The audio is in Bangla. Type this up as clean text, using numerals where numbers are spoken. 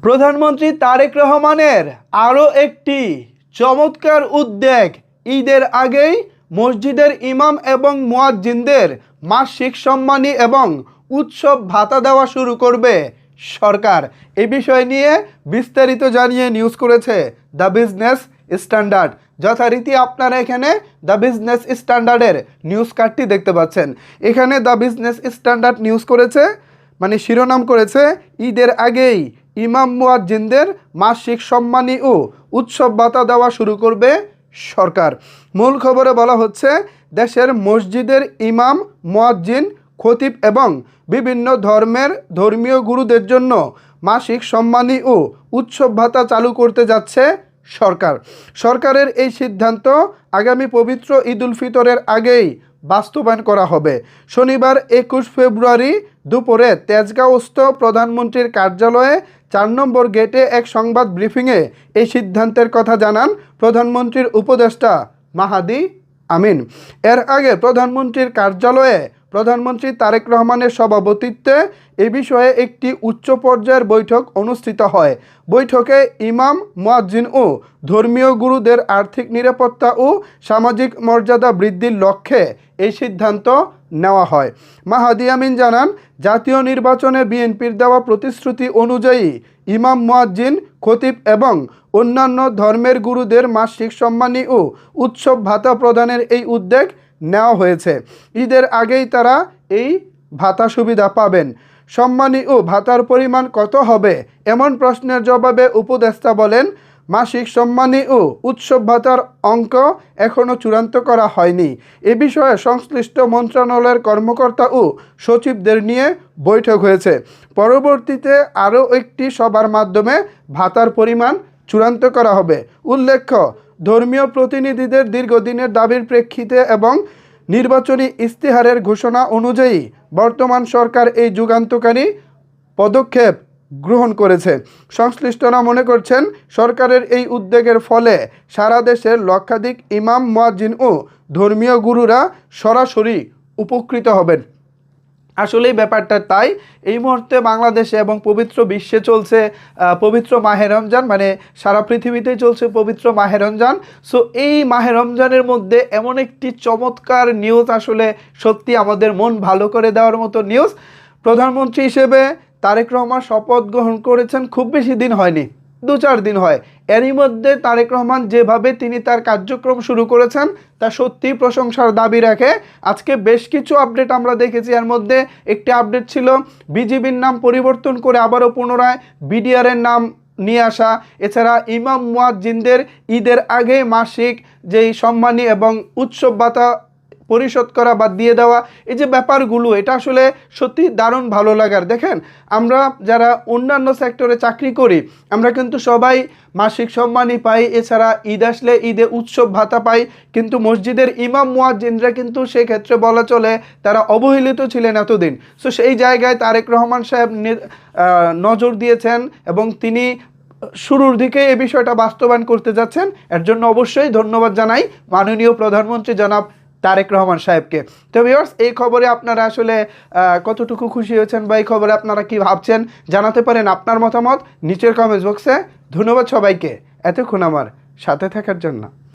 প্রধানমন্ত্রী তারেক রহমানের আরও একটি চমৎকার উদ্যোগ। ঈদের আগেই মসজিদের ইমাম এবং মুয়াজ্জিনদের মাসিক সম্মানী এবং উৎসব ভাতা দেওয়া শুরু করবে সরকার। এই বিষয় নিয়ে বিস্তারিত জানিয়ে নিউজ করেছে দ্য বিজনেস স্ট্যান্ডার্ড। যথারীতি আপনারা এখানে দ্য বিজনেস স্ট্যান্ডার্ডের নিউজ কার্ডটি দেখতে পাচ্ছেন। এখানে দ্য বিজনেস স্ট্যান্ডার্ড নিউজ করেছে, মানে শিরোনাম করেছে, ঈদের আগেই ইমাম মুয়াজ্জিনদের মাসিক সম্মানী ও উৎসব ভাতা দেওয়া শুরু করবে সরকার। মূল খবরে বলা হচ্ছে, দেশের মসজিদের ইমাম, মুয়াজ্জিন, খতিব এবং বিভিন্ন ধর্মীয় গুরুদের জন্য মাসিক সম্মানী ও উৎসব ভাতা চালু করতে যাচ্ছে সরকার। সরকারের এই সিদ্ধান্ত আগামী পবিত্র ঈদ উল ফিতরের আগেই বাস্তবায়ন করা হবে। শনিবার 21 ফেব্রুয়ারি দুপুরে তেজগাঁওস্থ প্রধানমন্ত্রীর কার্যালয়ে 4 নম্বর গেটে এক সংবাদ ব্রিফিংয়ে এই সিদ্ধান্তের কথা জানান প্রধানমন্ত্রীর উপদেষ্টা মাহাদি আমিন। এর আগে প্রধানমন্ত্রীর কার্যালয়ে প্রধানমন্ত্রী তারেক রহমানের সভাপতিত্বে এ বিষয়ে একটি উচ্চ পর্যায়ের বৈঠক অনুষ্ঠিত হয়। বৈঠকে ইমাম, মুয়াজ্জিন ও ধর্মীয় গুরুদের আর্থিক নিরাপত্তা ও সামাজিক মর্যাদা বৃদ্ধির লক্ষ্যে এই সিদ্ধান্ত নেওয়া হয়। মাহাদি আমিন জানান, জাতীয় নির্বাচনে বিএনপির দেওয়া প্রতিশ্রুতি অনুযায়ী ইমাম, মুয়াজ্জিন, খতিব এবং অন্যান্য ধর্মের গুরুদের মাসিক সম্মানী ও উৎসব ভাতা প্রদানের এই উদ্যোগ নেওয়া হয়েছে। ঈদের আগেই তারা এই ভাতা সুবিধা পাবেন। সম্মানী ও ভাতার পরিমাণ কত হবে এমন প্রশ্নের জবাবে উপদেষ্টা বলেন, মাসিক সম্মানী ও উৎসব ভাতার অঙ্ক এখনও চূড়ান্ত করা হয়নি। এ বিষয়ে সংশ্লিষ্ট মন্ত্রণালয়ের কর্মকর্তা ও সচিবদের নিয়ে বৈঠক হয়েছে। পরবর্তীতে আরও একটি সভার মাধ্যমে ভাতার পরিমাণ চূড়ান্ত করা হবে। উল্লেখ্য, ধর্মীয় প্রতিনিধিদের দীর্ঘদিনের দাবির প্রেক্ষিতে এবং নির্বাচনী ইস্তেহারের ঘোষণা অনুযায়ী বর্তমান সরকার এই যুগান্তকারী পদক্ষেপ গ্রহণ করেছে। সংশ্লিষ্টরা মনে করছেন, সরকারের এই উদ্যোগের ফলে সারা দেশের লক্ষাধিক ইমাম, মুয়াজ্জিন ও ধর্মীয় গুরুরা সরাসরি উপকৃত হবেন। আসলে এই ব্যাপারটা তাই। এই মুহূর্তে বাংলাদেশে এবং পবিত্র বিশ্বে চলছে পবিত্র মাহে রমজান, মানে সারা পৃথিবীতেই চলছে পবিত্র মাহে রমজান। সো এই মাহে রমজানের মধ্যে এমন একটি চমৎকার নিউজ, আসলে সত্যি আমাদের মন ভালো করে দেওয়ার মতো নিউজ। প্রধানমন্ত্রী হিসেবে তারেক রহমান শপথ গ্রহণ করেছেন, খুব বেশি দিন হয়নি, 2-4 দিন হয়। এরই মধ্যে তারেক রহমান যেভাবে তিনি তার কার্যক্রম শুরু করেছেন তা সত্যিই প্রশংসার দাবি রাখে। আজকে বেশ কিছু আপডেট আমরা দেখেছি। এর মধ্যে একটি আপডেট ছিল বিজিবির নাম পরিবর্তন করে আবারও পুনরায় বিডিআরের নাম নিয়ে আসা। এছাড়া ইমাম, মুয়াজ্জিনদের ঈদের আগে মাসিক যেই সম্মানী এবং উৎসব ভাতা পরিশোধ করা বা দিয়ে দেওয়া, এই যে ব্যাপারগুলো, এটা আসলে সত্যি দারুণ ভালো লাগার। দেখেন, আমরা যারা অন্যান্য সেক্টরে চাকরি করি, আমরা কিন্তু সবাই মাসিক সম্মানী পাই, এছাড়া ঈদ আসলে ঈদে উৎসব ভাতা পাই। কিন্তু মসজিদের ইমাম, মুয়াজ্জিনরা কিন্তু সেক্ষেত্রে বলা চলে তারা অবহেলিত ছিলেন এতদিন। সো সেই জায়গায় তারেক রহমান সাহেব নজর দিয়েছেন এবং তিনি শুরুর দিকে এই বিষয়টা বাস্তবায়ন করতে যাচ্ছেন। এর জন্য অবশ্যই ধন্যবাদ জানাই মাননীয় প্রধানমন্ত্রী জনাব তারেক রহমান সাহেবকে। তো ভিউয়ার্স, এই খবরে আপনারা আসলে কতটুকু খুশি হয়েছেন বা এই খবরে আপনারা কি ভাবছেন জানাতে পারেন আপনার মতামত নিচের কমেন্টস বক্সে। ধন্যবাদ সবাইকে এতক্ষণ আমার সাথে থাকার জন্য।